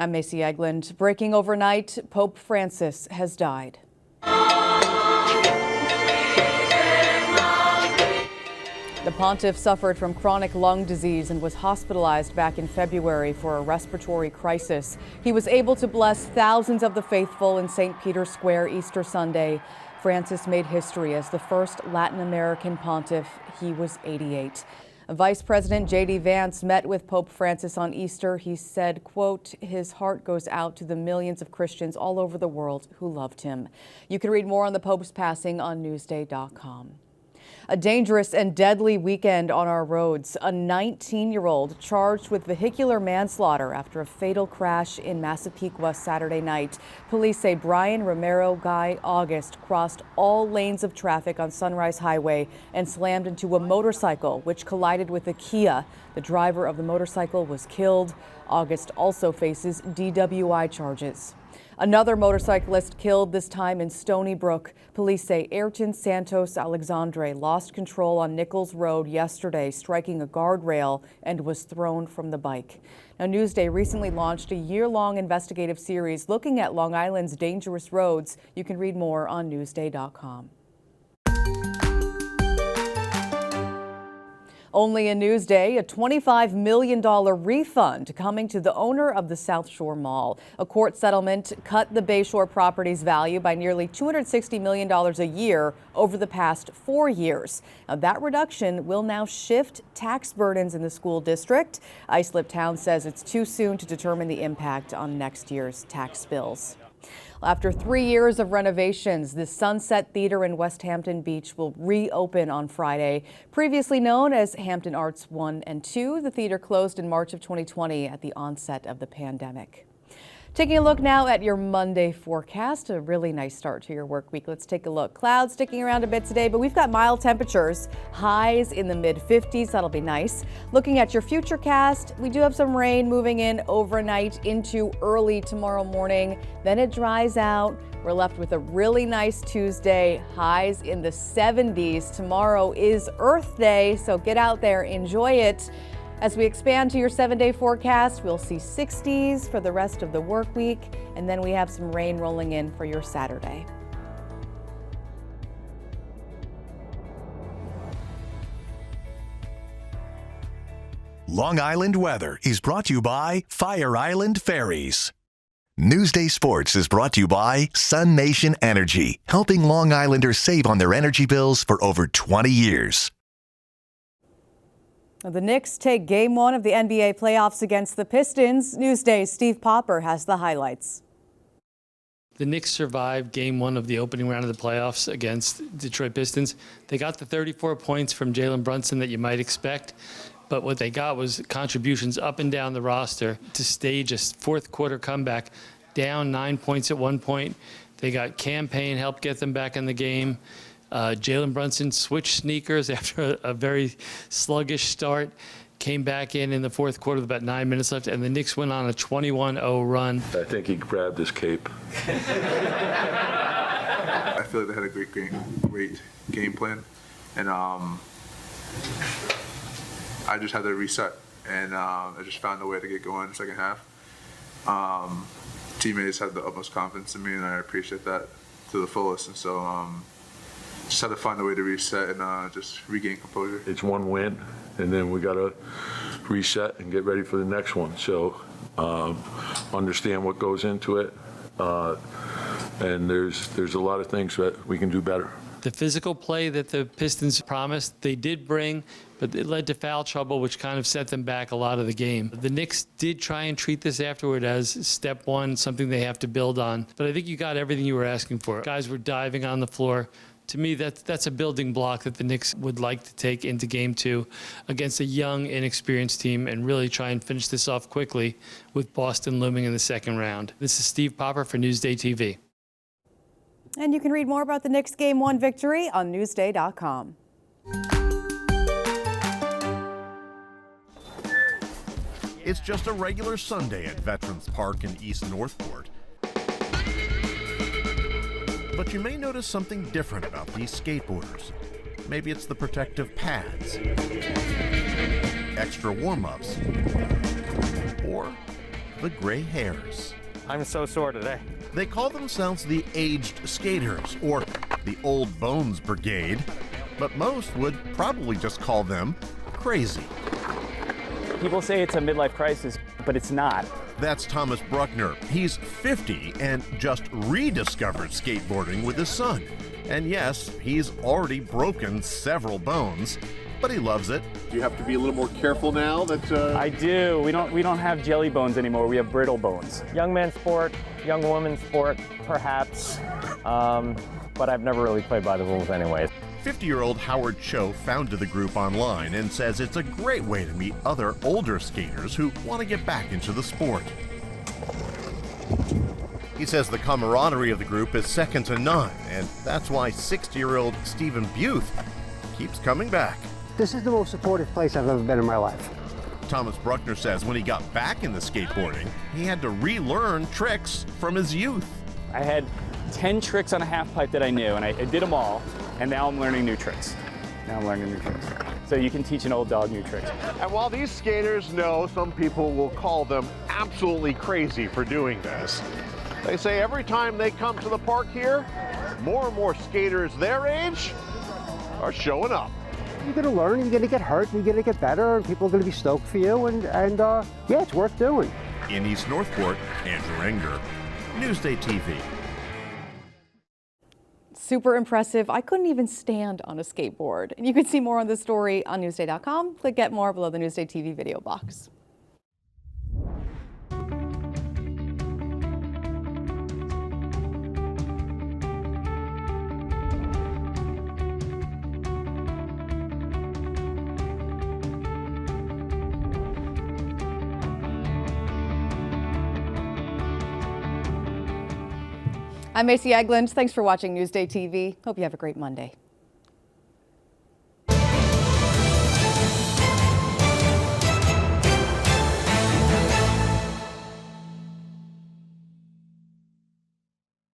I'm Macy Eglund. Breaking overnight, Pope Francis has died. The pontiff suffered from chronic lung disease and was hospitalized back in February for a respiratory crisis. He was able to bless thousands of the faithful in St. Peter's Square Easter Sunday. Francis made history as the first Latin American pontiff. He was 88. Vice President J.D. Vance met with Pope Francis on Easter. He said, quote, his heart goes out to the millions of Christians all over the world who loved him. You can read more on the Pope's passing on Newsday.com. A dangerous and deadly weekend on our roads. A 19-year-old charged with vehicular manslaughter after a fatal crash in Massapequa Saturday night. Police say Brian Romero Guy August crossed all lanes of traffic on Sunrise Highway and slammed into a motorcycle, which collided with a Kia. The driver of the motorcycle was killed. August also faces DWI charges. Another motorcyclist killed, this time in Stony Brook. Police say Ayrton Santos Alexandre lost control on Nichols Road yesterday, striking a guardrail and was thrown from the bike. Now, Newsday recently launched a year-long investigative series looking at Long Island's dangerous roads. You can read more on Newsday.com. Only in Newsday, a $25 million refund coming to the owner of the South Shore Mall. A court settlement cut the Bayshore property's value by nearly $260 million a year over the past 4 years. Now, that reduction will now shift tax burdens in the school district. Islip Town says it's too soon to determine the impact on next year's tax bills. After 3 years of renovations, the Sunset Theater in West Hampton Beach will reopen on Friday. Previously known as Hampton Arts 1 and 2, the theater closed in March of 2020 at the onset of the pandemic. Taking a look now at your Monday forecast, a really nice start to your work week. Let's take a look. Clouds sticking around a bit today, but we've got mild temperatures, highs in the mid-50s. That'll be nice. Looking at your futurecast, we do have some rain moving in overnight into early tomorrow morning. Then it dries out. We're left with a really nice Tuesday, highs in the 70s. Tomorrow is Earth Day, so get out there, enjoy it. As we expand to your 7-day forecast, we'll see 60s for the rest of the work week, and then we have some rain rolling in for your Saturday. Long Island weather is brought to you by Fire Island Ferries. Newsday Sports is brought to you by Sun Nation Energy, helping Long Islanders save on their energy bills for over 20 years. The Knicks take Game 1 of the NBA playoffs against the Pistons. Newsday's Steve Popper has the highlights. The Knicks survived Game 1 of the opening round of the playoffs against Detroit Pistons. They got the 34 points from Jalen Brunson that you might expect, but what they got was contributions up and down the roster to stage a fourth quarter comeback, down 9 points at one point. They got campaign help get them back in the game. Jalen Brunson switched sneakers after a very sluggish start, came back in the fourth quarter with about 9 minutes left, and the Knicks went on a 21-0 run. I think he grabbed his cape. I feel like they had a great game plan, and I just had to reset, and I just found a way to get going in the second half. Teammates had the utmost confidence in me, and I appreciate that to the fullest, and so just had to find a way to reset and just regain composure. It's one win, and then we got to reset and get ready for the next one. So understand what goes into it, and there's a lot of things that we can do better. The physical play that the Pistons promised, they did bring, but it led to foul trouble, which kind of set them back a lot of the game. The Knicks did try and treat this afterward as step one, something they have to build on. But I think you got everything you were asking for. Guys were diving on the floor. To me, that's a building block that the Knicks would like to take into Game 2 against a young, inexperienced team and really try and finish this off quickly with Boston looming in the second round. This is Steve Popper for NewsdayTV. And you can read more about the Knicks' Game 1 victory on Newsday.com. It's just a regular Sunday at Veterans Park in East Northport. But you may notice something different about these skateboarders. Maybe it's the protective pads, extra warm-ups, or the gray hairs. I'm so sore today. They call themselves the aged skaters, or the old bones brigade, but most would probably just call them crazy. People say it's a midlife crisis, but it's not. That's Thomas Bruckner. He's 50 and just rediscovered skateboarding with his son. And yes, he's already broken several bones, but he loves it. Do you have to be a little more careful now that I do. We don't have jelly bones anymore. We have brittle bones. Young man sport, young woman sport, perhaps. But I've never really played by the rules anyways. 50-year-old Howard Cho founded the group online and says it's a great way to meet other older skaters who want to get back into the sport. He says the camaraderie of the group is second to none, and that's why 60-year-old Stephen Buth keeps coming back. This is the most supportive place I've ever been in my life. Thomas Bruckner says when he got back into skateboarding, he had to relearn tricks from his youth. I had 10 tricks on a half pipe that I knew, and I did them all, and now I'm learning new tricks. So you can teach an old dog new tricks. And while these skaters know some people will call them absolutely crazy for doing this, they say every time they come to the park here, more and more skaters their age are showing up. You're going to learn, you're going to get hurt, you're going to get better, and people are going to be stoked for you, and yeah, it's worth doing. In East Northport, Andrew Enger, NewsdayTV. Super impressive. I couldn't even stand on a skateboard. And you can see more on this story on Newsday.com. Click Get More below the Newsday TV video box. I'm Macy Eglund. Thanks for watching Newsday TV. Hope you have a great Monday.